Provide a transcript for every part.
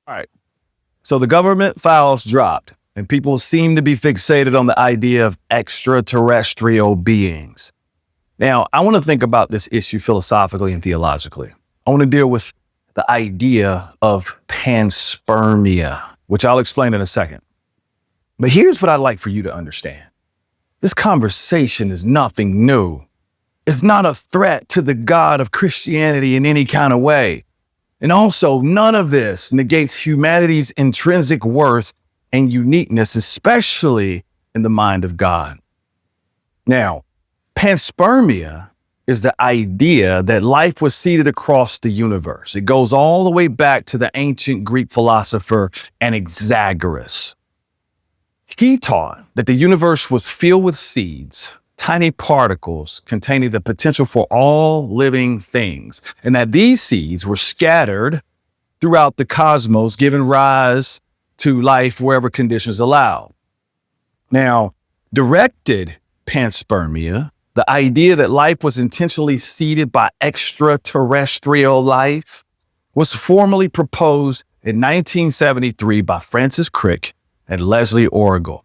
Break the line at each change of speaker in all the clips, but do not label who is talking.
All right. So the government files dropped, and people seem to be fixated on the idea of extraterrestrial beings. Now, I want to think about this issue philosophically and theologically. I want to deal with the idea of panspermia, which I'll explain in a second. But here's what I'd like for you to understand. This conversation is nothing new. It's not a threat to the God of Christianity in any kind of way. And also, none of this negates humanity's intrinsic worth and uniqueness, especially in the mind of God. Now, panspermia is the idea that life was seeded across the universe. It goes all the way back to the ancient Greek philosopher Anaxagoras. He taught that the universe was filled with seeds, tiny particles containing the potential for all living things, and that these seeds were scattered throughout the cosmos, giving rise to life wherever conditions allow. Now, directed panspermia, the idea that life was intentionally seeded by extraterrestrial life, was formally proposed in 1973 by Francis Crick and Leslie Orgel.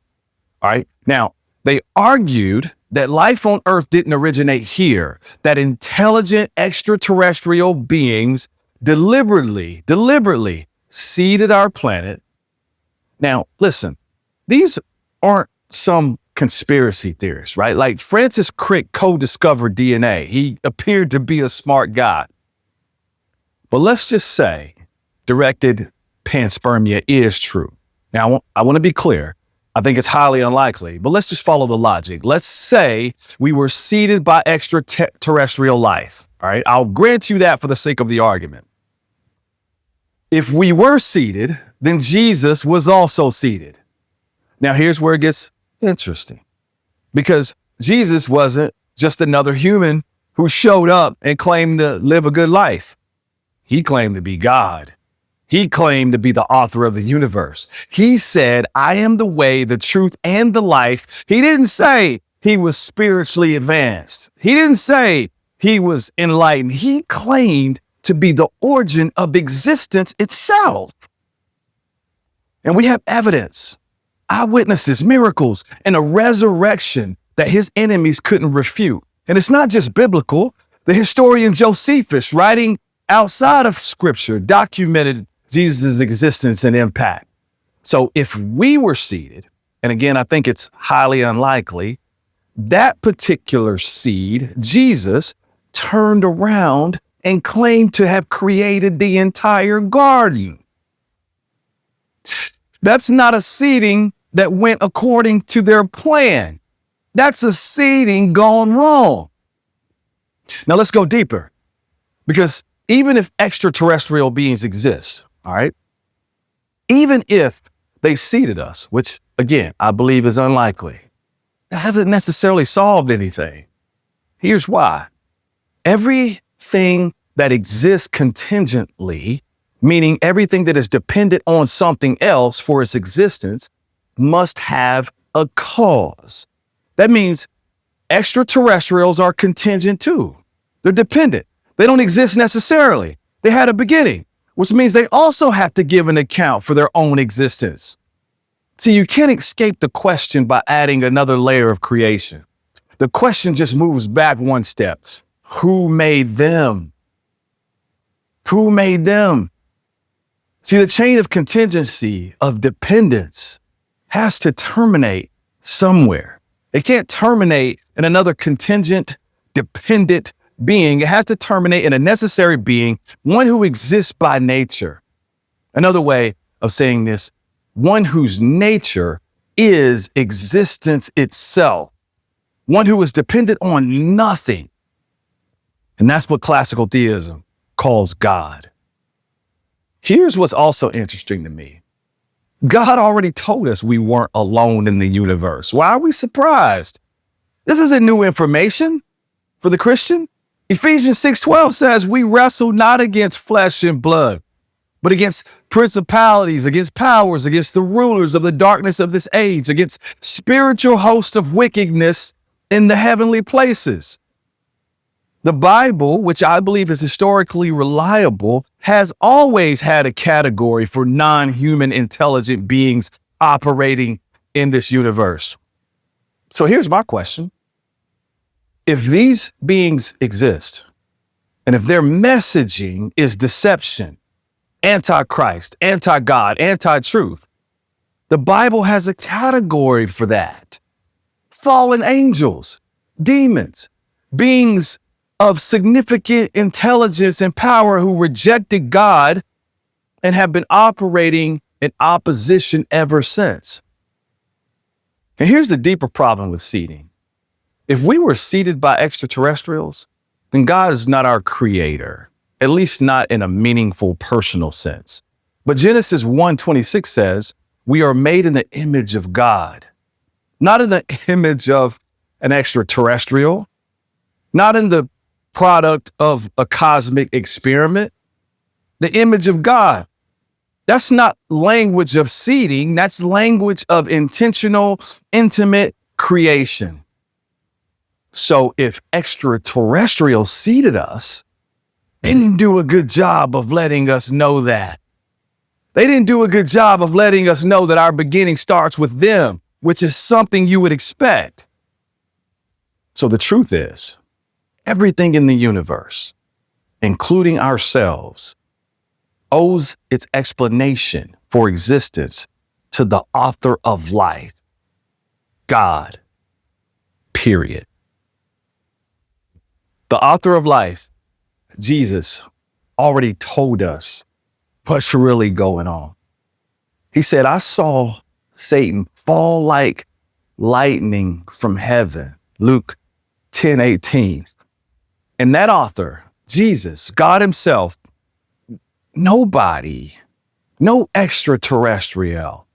All right. Now, they argued that life on Earth didn't originate here, that intelligent extraterrestrial beings deliberately seeded our planet. Now, listen, these aren't some conspiracy theorists, right? Like Francis Crick co-discovered DNA. He appeared to be a smart guy. But let's just say directed panspermia is true. Now, I want to be clear. I think it's highly unlikely, but let's just follow the logic. Let's say we were seeded by extraterrestrial life. All right. I'll grant you that for the sake of the argument. If we were seeded, then Jesus was also seeded. Now, here's where it gets interesting, because Jesus wasn't just another human who showed up and claimed to live a good life. He claimed to be God. He claimed to be the author of the universe. He said, I am the way, the truth, and the life. He didn't say he was spiritually advanced. He didn't say he was enlightened. He claimed to be the origin of existence itself. And we have evidence, eyewitnesses, miracles, and a resurrection that his enemies couldn't refute. And it's not just biblical. The historian Josephus, writing outside of scripture, documented Jesus' existence and impact. So if we were seeded, and again, I think it's highly unlikely, that particular seed, Jesus, turned around and claimed to have created the entire garden. That's not a seeding that went according to their plan. That's a seeding gone wrong. Now let's go deeper, because even if extraterrestrial beings exist, all right, even if they seeded us, which again, I believe is unlikely, that hasn't necessarily solved anything. Here's why. Everything that exists contingently, meaning everything that is dependent on something else for its existence, must have a cause. That means extraterrestrials are contingent too. They're dependent. They don't exist necessarily. They had a beginning, which means they also have to give an account for their own existence. See, you can't escape the question by adding another layer of creation. The question just moves back one step. Who made them? Who made them? See, the chain of contingency, of dependence, has to terminate somewhere. It can't terminate in another contingent, dependent being. It has to terminate in a necessary being, one who exists by nature. Another way of saying this, one whose nature is existence itself, one who is dependent on nothing. And that's what classical theism calls God. Here's what's also interesting to me. God already told us we weren't alone in the universe. Why are we surprised? This isn't new information for the Christian. Ephesians 6:12 says we wrestle not against flesh and blood, but against principalities, against powers, against the rulers of the darkness of this age, against spiritual hosts of wickedness in the heavenly places. The Bible, which I believe is historically reliable, has always had a category for non-human intelligent beings operating in this universe. So here's my question. If these beings exist, and if their messaging is deception, anti-Christ, anti-God, anti-truth, the Bible has a category for that. Fallen angels, demons, beings of significant intelligence and power who rejected God and have been operating in opposition ever since. And here's the deeper problem with seeding. If we were seeded by extraterrestrials, then God is not our creator, at least not in a meaningful personal sense. But Genesis 1:26 says, we are made in the image of God, not in the image of an extraterrestrial, not in the product of a cosmic experiment, the image of God. That's not language of seeding. That's language of intentional, intimate creation. So if extraterrestrials seeded us, they didn't do a good job of letting us know that. They didn't do a good job of letting us know that our beginning starts with them, which is something you would expect. So the truth is, everything in the universe, including ourselves, owes its explanation for existence to the author of life, God, period. The author of life, Jesus, already told us what's really going on. He said, I saw Satan fall like lightning from heaven, Luke 10:18. And that author, Jesus, God himself, nobody, no extraterrestrial,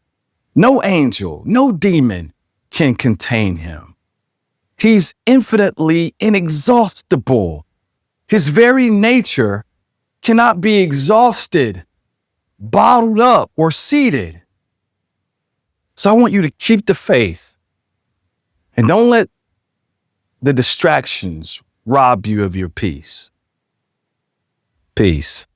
no angel, no demon can contain him. He's infinitely inexhaustible. His very nature cannot be exhausted, bottled up, or seated. So I want you to keep the faith and don't let the distractions rob you of your peace. Peace.